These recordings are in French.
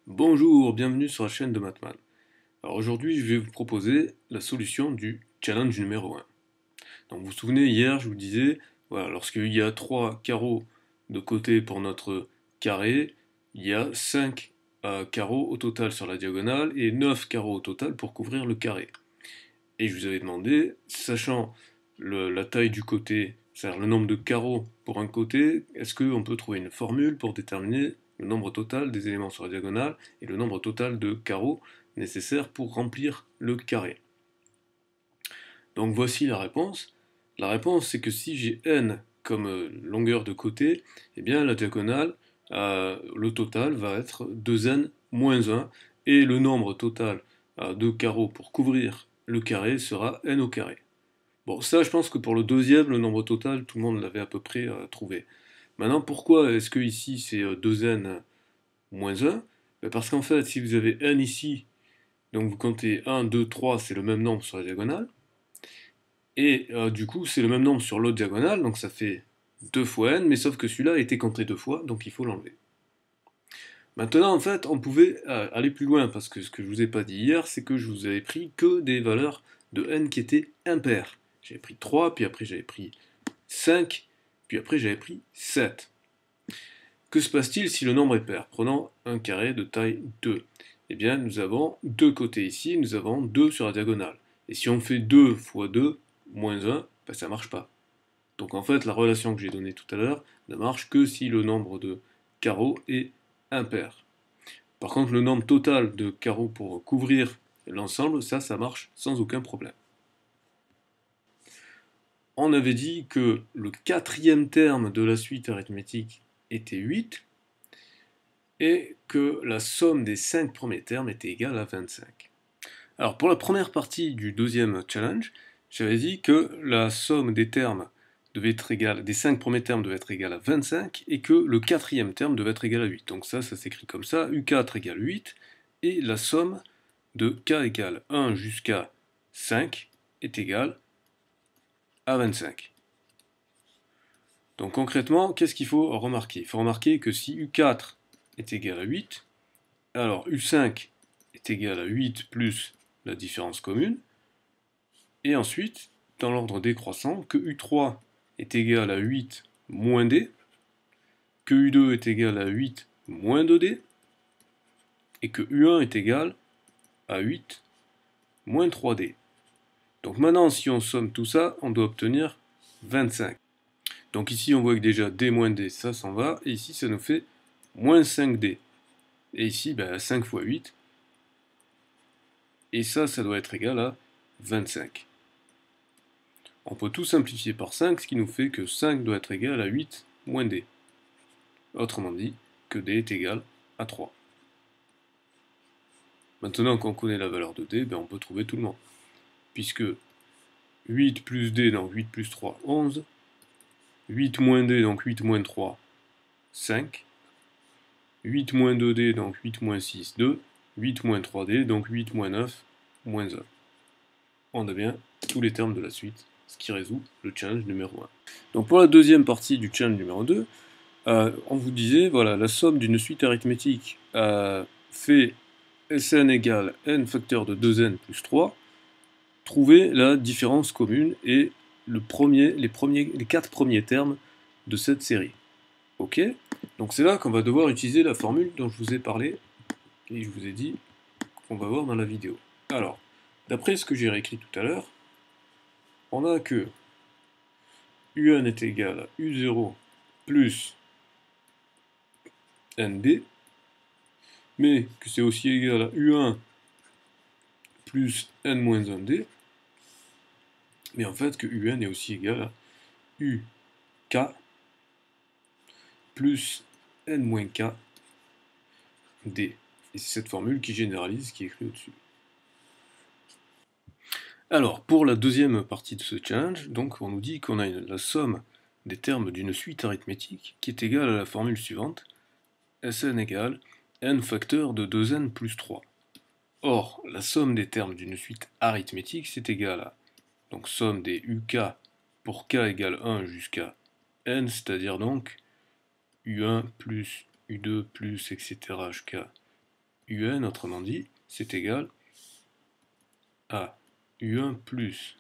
Bonjour, bienvenue sur la chaîne de Mathman. Alors aujourd'hui, je vais vous proposer la solution du challenge numéro 1. Donc vous vous souvenez, hier, je vous disais, voilà, lorsqu'il y a 3 carreaux de côté pour notre carré, il y a 5 carreaux au total sur la diagonale et 9 carreaux au total pour couvrir le carré. Et je vous avais demandé, sachant la taille du côté, c'est-à-dire le nombre de carreaux pour un côté, est-ce qu'on peut trouver une formule pour déterminer le nombre total des éléments sur la diagonale et le nombre total de carreaux nécessaires pour remplir le carré. Donc voici la réponse. La réponse, c'est que si j'ai n comme longueur de côté, eh bien la diagonale, le total va être 2n moins 1, et le nombre total de carreaux pour couvrir le carré sera n au carré. Bon, ça, je pense que pour le deuxième, le nombre total, tout le monde l'avait à peu près trouvé. Maintenant, pourquoi est-ce que ici c'est 2n moins 1? Ben, parce qu'en fait, si vous avez n ici, donc vous comptez 1, 2, 3, c'est le même nombre sur la diagonale. Et du coup, c'est le même nombre sur l'autre diagonale, donc ça fait 2 fois n, mais sauf que celui-là a été compté 2 fois, donc il faut l'enlever. Maintenant, en fait, on pouvait aller plus loin, parce que ce que je vous ai pas dit hier, c'est que je vous avais pris que des valeurs de n qui étaient impaires. J'avais pris 3, puis après j'avais pris 5, puis après j'avais pris 7. Que se passe-t-il si le nombre est pair? Prenons un carré de taille 2. Eh bien, nous avons deux côtés ici, nous avons 2 sur la diagonale. Et si on fait 2 fois 2 moins 1, ben ça ne marche pas. Donc en fait, la relation que j'ai donnée tout à l'heure ne marche que si le nombre de carreaux est impair. Par contre, le nombre total de carreaux pour couvrir l'ensemble, ça marche sans aucun problème. On avait dit que le quatrième terme de la suite arithmétique était 8 et que la somme des 5 premiers termes était égale à 25. Alors pour la première partie du deuxième challenge, j'avais dit que la somme des termes devait être égale, des 5 premiers termes devait être égale à 25 et que le quatrième terme devait être égal à 8. Donc ça s'écrit comme ça, U4 égale 8 et la somme de K égale 1 jusqu'à 5 est égale à 25. Donc concrètement, qu'est-ce qu'il faut remarquer? Il faut remarquer que si U4 est égal à 8, alors U5 est égal à 8 plus la différence commune, et ensuite, dans l'ordre décroissant, que U3 est égal à 8 moins D, que U2 est égal à 8 moins 2D, et que U1 est égal à 8 moins 3D. Donc maintenant, si on somme tout ça, on doit obtenir 25. Donc ici, on voit que déjà D moins D, ça s'en va, et ici, ça nous fait moins 5D. Et ici, ben, 5 fois 8, et ça doit être égal à 25. On peut tout simplifier par 5, ce qui nous fait que 5 doit être égal à 8 moins D. Autrement dit, que D est égal à 3. Maintenant qu'on connaît la valeur de D, ben on peut trouver tout le monde. Puisque 8 plus D, donc 8 plus 3, 11. 8 moins D, donc 8 moins 3, 5. 8 moins 2D, donc 8 moins 6, 2. 8 moins 3D, donc 8 moins 9, moins 1. On a bien tous les termes de la suite, ce qui résout le challenge numéro 1. Donc pour la deuxième partie du challenge numéro 2, on vous disait, voilà, la somme d'une suite arithmétique fait Sn égale n facteur de 2n plus 3, trouvez la différence commune et les 4 premiers termes de cette série. Ok? Donc c'est là qu'on va devoir utiliser la formule dont je vous ai parlé et je vous ai dit qu'on va voir dans la vidéo. Alors, d'après ce que j'ai réécrit tout à l'heure, on a que U1 est égal à U0 plus ND, mais que c'est aussi égal à U1 plus N-1D, mais en fait que UN est aussi égal à UK plus N-K D. Et c'est cette formule qui généralise, qui est écrite au-dessus. Alors, pour la deuxième partie de ce challenge, donc on nous dit qu'on a la somme des termes d'une suite arithmétique qui est égale à la formule suivante, Sn égale n facteur de 2n plus 3. Or, la somme des termes d'une suite arithmétique, c'est égal à donc somme des UK pour k égale 1 jusqu'à n, c'est-à-dire donc U1 plus U2 plus etc. jusqu'à un, autrement dit, c'est égal à U1 plus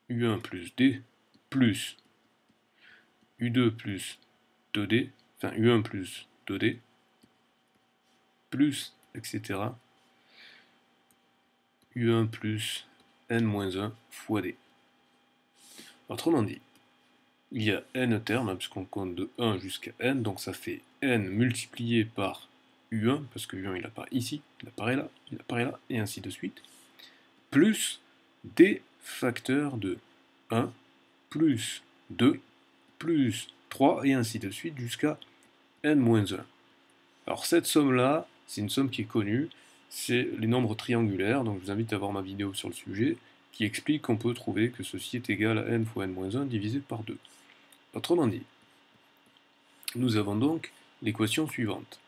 D plus U2 plus 2D, enfin U1 plus 2D, plus, etc. U1 plus N-1 fois D. Autrement dit, il y a n termes, puisqu'on compte de 1 jusqu'à n, donc ça fait n multiplié par U1, parce que U1 il apparaît ici, il apparaît là, et ainsi de suite, plus D facteurs de 1, plus 2, plus 3, et ainsi de suite, jusqu'à n-1. Alors cette somme-là, c'est une somme qui est connue, c'est les nombres triangulaires, donc je vous invite à voir ma vidéo sur le sujet, qui explique qu'on peut trouver que ceci est égal à n fois n-1 divisé par 2. Autrement dit, nous avons donc l'équation suivante.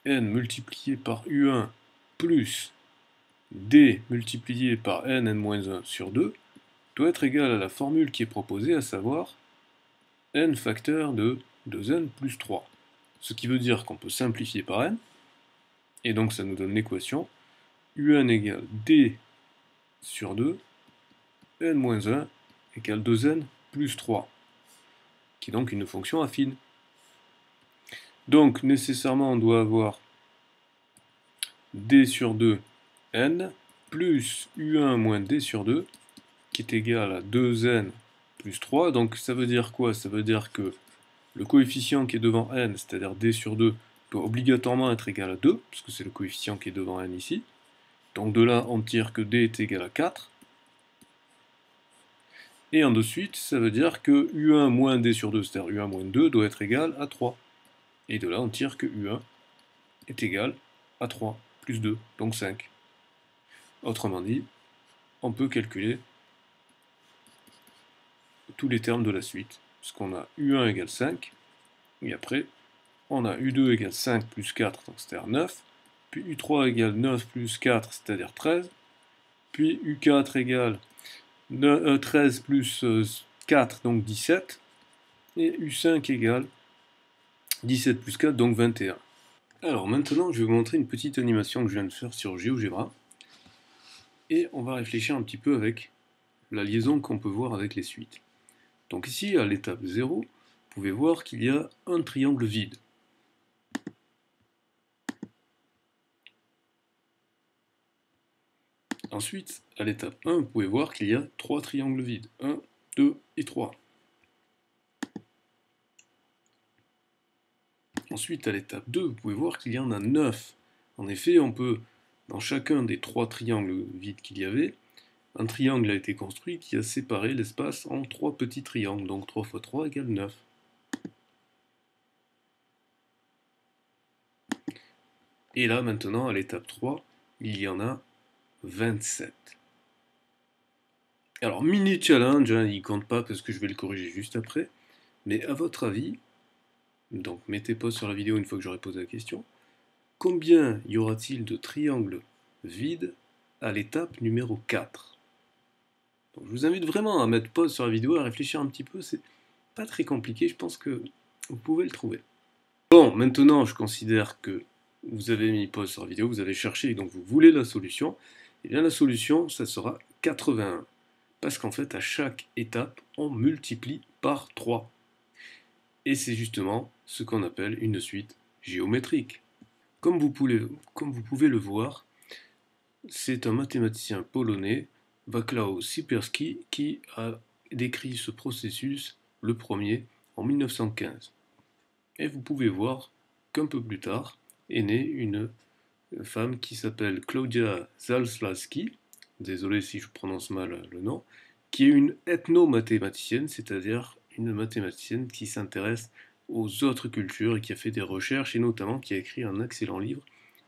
N multiplié par U1 plus D multiplié par n-1 sur 2 doit être égal à la formule qui est proposée, à savoir n facteur de 2n plus 3. Ce qui veut dire qu'on peut simplifier par n, et donc ça nous donne l'équation U1 égale D sur 2, n-1 égale 2n plus 3, qui est donc une fonction affine. Donc nécessairement on doit avoir D sur 2 n plus U1 moins D sur 2 qui est égal à 2n plus 3. Donc ça veut dire quoi? Ça veut dire que le coefficient qui est devant n, c'est-à-dire D sur 2, doit obligatoirement être égal à 2, puisque c'est le coefficient qui est devant n ici. Donc de là, on tire que D est égal à 4. Et en de suite, ça veut dire que U1 moins D sur 2, c'est-à-dire U1 moins 2, doit être égal à 3. Et de là, on tire que U1 est égal à 3 plus 2, donc 5. Autrement dit, on peut calculer tous les termes de la suite, puisqu'on a U1 égale 5, et après, on a U2 égale 5 plus 4, donc c'est-à-dire 9, puis U3 égale 9 plus 4, c'est-à-dire 13, puis U4 égale 13 plus 4, donc 17, et U5 égale 17 plus 4, donc 21. Alors maintenant, je vais vous montrer une petite animation que je viens de faire sur GeoGebra, et on va réfléchir un petit peu avec la liaison qu'on peut voir avec les suites. Donc ici, à l'étape 0, vous pouvez voir qu'il y a un triangle vide. Ensuite, à l'étape 1, vous pouvez voir qu'il y a 3 triangles vides. 1, 2 et 3. Ensuite, à l'étape 2, vous pouvez voir qu'il y en a 9. En effet, on peut, dans chacun des 3 triangles vides qu'il y avait, un triangle a été construit qui a séparé l'espace en 3 petits triangles. Donc 3 fois 3 égale 9. Et là, maintenant, à l'étape 3, il y en a 27. Alors, mini challenge, hein, il compte pas parce que je vais le corriger juste après. Mais à votre avis, donc mettez pause sur la vidéo une fois que j'aurai posé la question, combien y aura-t-il de triangles vides à l'étape numéro 4? Donc, je vous invite vraiment à mettre pause sur la vidéo, à réfléchir un petit peu, c'est pas très compliqué, je pense que vous pouvez le trouver. Bon, maintenant je considère que vous avez mis pause sur la vidéo, vous avez cherché et donc vous voulez la solution. Et bien la solution, ça sera 81. Parce qu'en fait, à chaque étape, on multiplie par 3. Et c'est justement ce qu'on appelle une suite géométrique. Comme vous pouvez le voir, c'est un mathématicien polonais, Wacław Sikorski, qui a décrit ce processus, le premier, en 1915. Et vous pouvez voir qu'un peu plus tard est née une femme qui s'appelle Klaudia Zalslaski, désolé si je prononce mal le nom, qui est une ethnomathématicienne, c'est-à-dire une mathématicienne qui s'intéresse aux autres cultures et qui a fait des recherches et notamment qui a écrit un excellent livre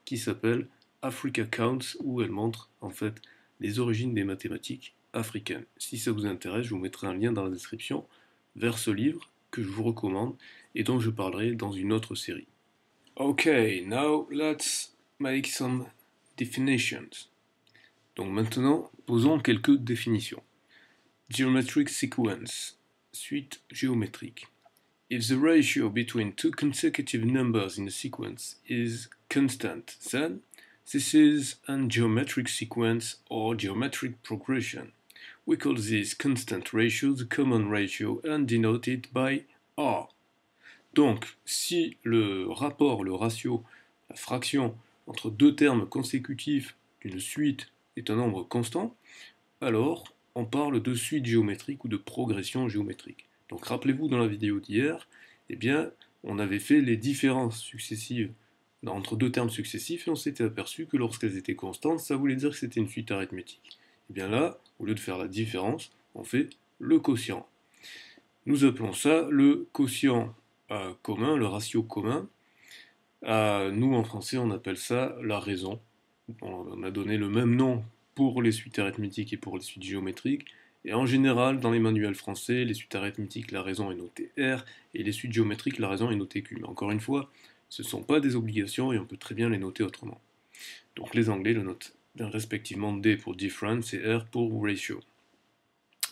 qui s'appelle Africa Counts, où elle montre en fait les origines des mathématiques africaines. Si ça vous intéresse, je vous mettrai un lien dans la description vers ce livre que je vous recommande et dont je parlerai dans une autre série. Okay, now let's make some definitions. Donc maintenant, posons quelques définitions. Geometric sequence, suite géométrique. If the ratio between two consecutive numbers in a sequence is constant, then this is a geometric sequence or geometric progression. We call this constant ratio the common ratio and denote it by R. Donc, si le rapport, le ratio, la fraction entre deux termes consécutifs d'une suite est un nombre constant, alors on parle de suite géométrique ou de progression géométrique. Donc rappelez-vous dans la vidéo d'hier, eh bien, on avait fait les différences successives entre deux termes successifs et on s'était aperçu que lorsqu'elles étaient constantes, ça voulait dire que c'était une suite arithmétique. Et bien là, au lieu de faire la différence, on fait le quotient. Nous appelons ça le quotient commun, le ratio commun. Nous, en français, on appelle ça la raison. On a donné le même nom pour les suites arithmétiques et pour les suites géométriques. Et en général, dans les manuels français, les suites arithmétiques, la raison est notée R, et les suites géométriques, la raison est notée Q. Mais encore une fois, ce ne sont pas des obligations et on peut très bien les noter autrement. Donc les Anglais le notent respectivement D pour difference et R pour ratio.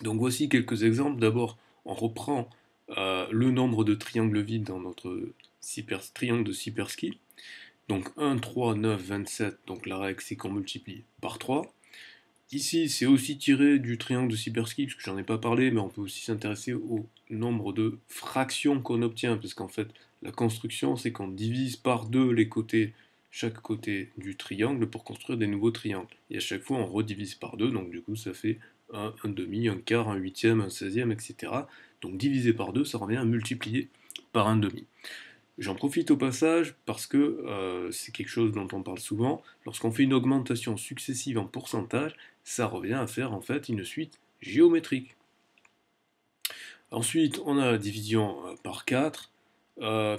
Donc voici quelques exemples. D'abord, on reprend le nombre de triangles vides dans notre triangle de Szyperski. Donc 1, 3, 9, 27, donc la règle c'est qu'on multiplie par 3. Ici, c'est aussi tiré du triangle de Szyperski, parce que j'en ai pas parlé, mais on peut aussi s'intéresser au nombre de fractions qu'on obtient, parce qu'en fait, la construction, c'est qu'on divise par deux les côtés, chaque côté du triangle, pour construire des nouveaux triangles. Et à chaque fois, on redivise par deux, donc du coup, ça fait un demi, un quart, un huitième, un 16e, etc. Donc diviser par deux, ça revient à multiplier par un demi. J'en profite au passage parce que c'est quelque chose dont on parle souvent. Lorsqu'on fait une augmentation successive en pourcentage, ça revient à faire en fait une suite géométrique. Ensuite, on a la division par 4,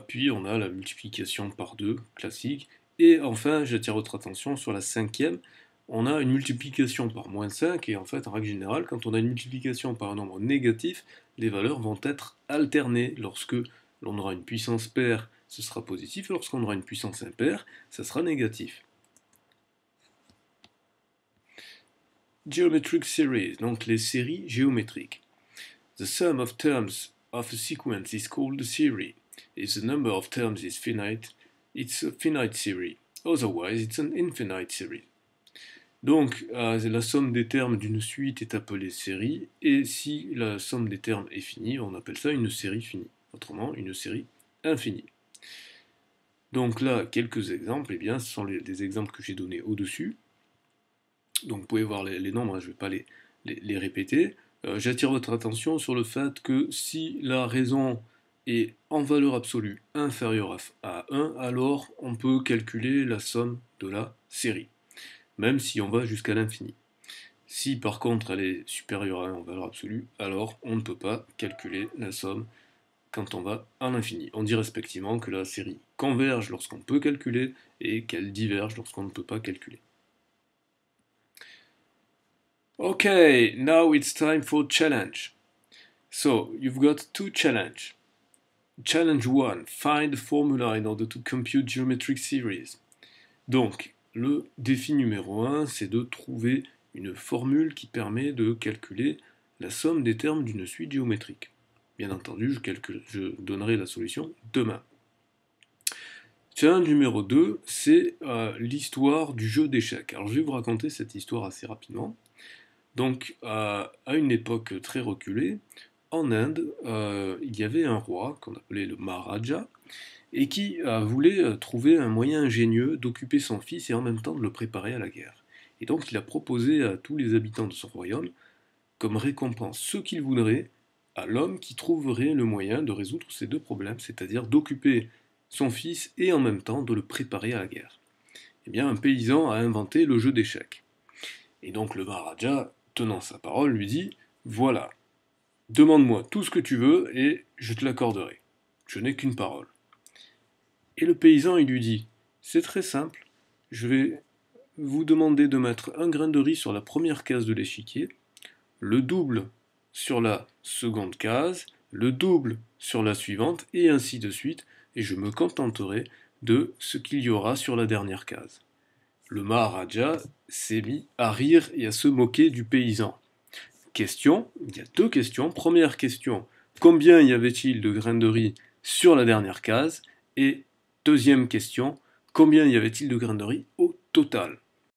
puis on a la multiplication par 2, classique. Et enfin, j'attire votre attention sur la cinquième, on a une multiplication par moins 5, et en fait, en règle générale, quand on a une multiplication par un nombre négatif, les valeurs vont être alternées. Lorsque l'on aura une puissance paire, ce sera positif, et lorsqu'on aura une puissance impaire, ça sera négatif. Geometric series, donc les séries géométriques. The sum of terms of a sequence is called a series. If the number of terms is finite, it's a finite series. Otherwise, it's an infinite series. Donc, la somme des termes d'une suite est appelée série, et si la somme des termes est finie, on appelle ça une série finie. Autrement, une série infinie. Donc là, quelques exemples, eh bien, ce sont des exemples que j'ai donnés au-dessus. Donc vous pouvez voir les nombres, hein, je ne vais pas les répéter. J'attire votre attention sur le fait que si la raison est en valeur absolue inférieure à 1, alors on peut calculer la somme de la série, même si on va jusqu'à l'infini. Si par contre elle est supérieure à 1 en valeur absolue, alors on ne peut pas calculer la somme quand on va à l'infini. On dit respectivement que la série converge lorsqu'on peut calculer et qu'elle diverge lorsqu'on ne peut pas calculer. Okay, now it's time for challenge. So, you've got two challenges. Challenge 1, find the formula in order to compute geometric series. Donc, le défi numéro 1, c'est de trouver une formule qui permet de calculer la somme des termes d'une suite géométrique. Bien entendu, je donnerai la solution demain. Challenge numéro 2, c'est l'histoire du jeu d'échecs. Alors, je vais vous raconter cette histoire assez rapidement. Donc, à une époque très reculée, en Inde, il y avait un roi qu'on appelait le Maharaja, et qui voulait trouver un moyen ingénieux d'occuper son fils et en même temps de le préparer à la guerre. Et donc, il a proposé à tous les habitants de son royaume, comme récompense, ce qu'il voudrait à l'homme qui trouverait le moyen de résoudre ces deux problèmes, c'est-à-dire d'occuper son fils et en même temps de le préparer à la guerre. Eh bien, un paysan a inventé le jeu d'échecs. Et donc le Maharaja, tenant sa parole, lui dit « Voilà, demande-moi tout ce que tu veux et je te l'accorderai. Je n'ai qu'une parole. » Et le paysan, il lui dit « C'est très simple, je vais vous demander de mettre un grain de riz sur la première case de l'échiquier, le double sur la seconde case, le double sur la suivante, et ainsi de suite, et je me contenterai de ce qu'il y aura sur la dernière case. » Le Maharaja s'est mis à rire et à se moquer du paysan. Question, il y a deux questions. Première question, combien y avait-il de grains de riz sur la dernière case. Et deuxième question, combien y avait-il de grains de riz au total?